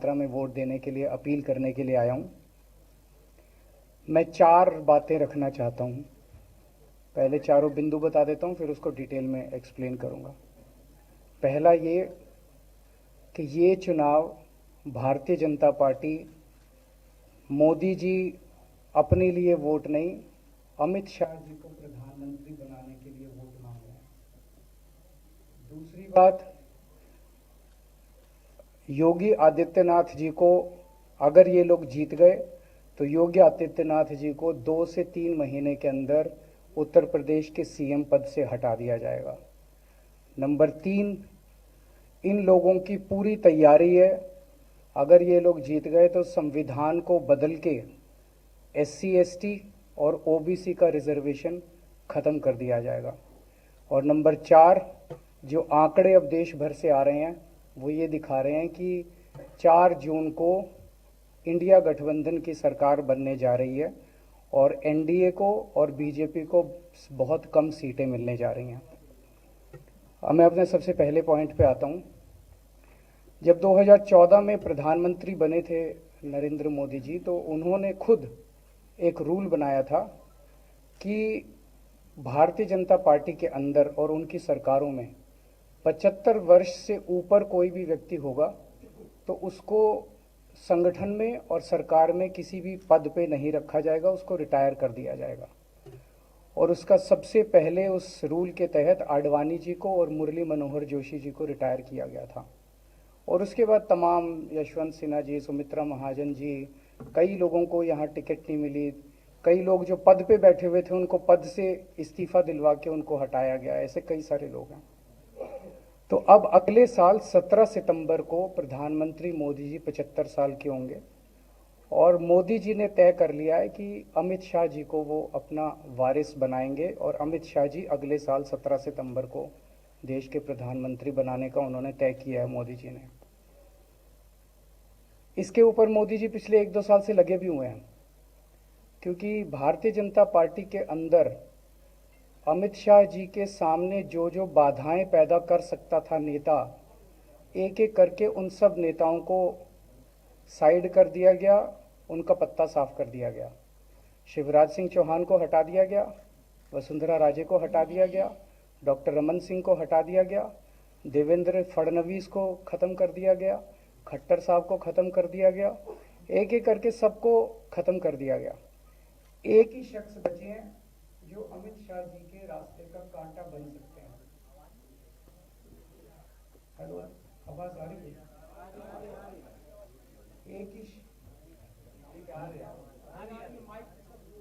मात्रा में वोट देने के लिए अपील करने के लिए आया हूं। मैं 4 बातें रखना चाहता हूं। पहले चारों बिंदु बता देता हूं, फिर उसको डिटेल में एक्सप्लेन करूंगा। पहला ये कि ये चुनाव भारतीय जनता पार्टी मोदी जी अपने लिए वोट नहीं, अमित शाह जी को प्रधानमंत्री बनाने के लिए वोट मांग रहे हैं। दूसरी बात, योगी आदित्यनाथ जी को अगर ये लोग जीत गए तो योगी आदित्यनाथ जी को 2 से 3 महीने के अंदर उत्तर प्रदेश के सीएम पद से हटा दिया जाएगा। नंबर 3, इन लोगों की पूरी तैयारी है, अगर ये लोग जीत गए तो संविधान को बदल के SC ST और OBC का रिजर्वेशन खत्म कर दिया जाएगा। और नंबर 4, जो आंकड़े अब देश भर से आ रहे हैं वो ये दिखा रहे हैं कि 4 जून को इंडिया गठबंधन की सरकार बनने जा रही है और NDA को और BJP को बहुत कम सीटें मिलने जा रही हैं। अब मैं अपने सबसे पहले पॉइंट पे आता हूं। जब 2014 में प्रधानमंत्री बने थे नरेंद्र मोदी जी, तो उन्होंने खुद एक रूल बनाया था कि भारतीय जनता पार्टी के अंदर और उनकी सरकारों में 75 वर्ष से ऊपर कोई भी व्यक्ति होगा तो उसको संगठन में और सरकार में किसी भी पद पे नहीं रखा जाएगा, उसको रिटायर कर दिया जाएगा। और उसका सबसे पहले उस रूल के तहत आडवाणी जी को और मुरली मनोहर जोशी जी को रिटायर किया गया था। और उसके बाद तमाम यशवंत सिन्हा जी, सुमित्रा महाजन जी, कई लोगों को यहाँ टिकट नहीं मिली। कई लोग जो पद पे बैठे हुए थे उनको पद से इस्तीफा दिलवा के उनको हटाया गया। ऐसे कई सारे लोग हैं। तो अब अगले साल 17 सितंबर को प्रधानमंत्री मोदी जी 75 साल के होंगे और मोदी जी ने तय कर लिया है कि अमित शाह जी को वो अपना वारिस बनाएंगे और अमित शाह जी अगले साल 17 सितंबर को देश के प्रधानमंत्री बनाने का उन्होंने तय किया है मोदी जी ने। इसके ऊपर मोदी जी पिछले 1-2 साल से लगे भी हुए हैं, क्योंकि भारतीय जनता पार्टी के अंदर अमित शाह जी के सामने जो जो बाधाएं पैदा कर सकता था नेता, एक एक करके उन सब नेताओं को साइड कर दिया गया, उनका पत्ता साफ कर दिया गया। शिवराज सिंह चौहान को हटा दिया गया, वसुंधरा राजे को हटा दिया गया, डॉक्टर रमन सिंह को हटा दिया गया, देवेंद्र फडणवीस को ख़त्म कर दिया गया, खट्टर साहब को ख़त्म कर दिया गया। एक एक करके सबको ख़त्म कर दिया गया। एक ही शख्स बचे हैं जो अमित शाह जी के रास्ते का कांटा बन सकते हैं। हेलो, आवाज आ रही है? एक ही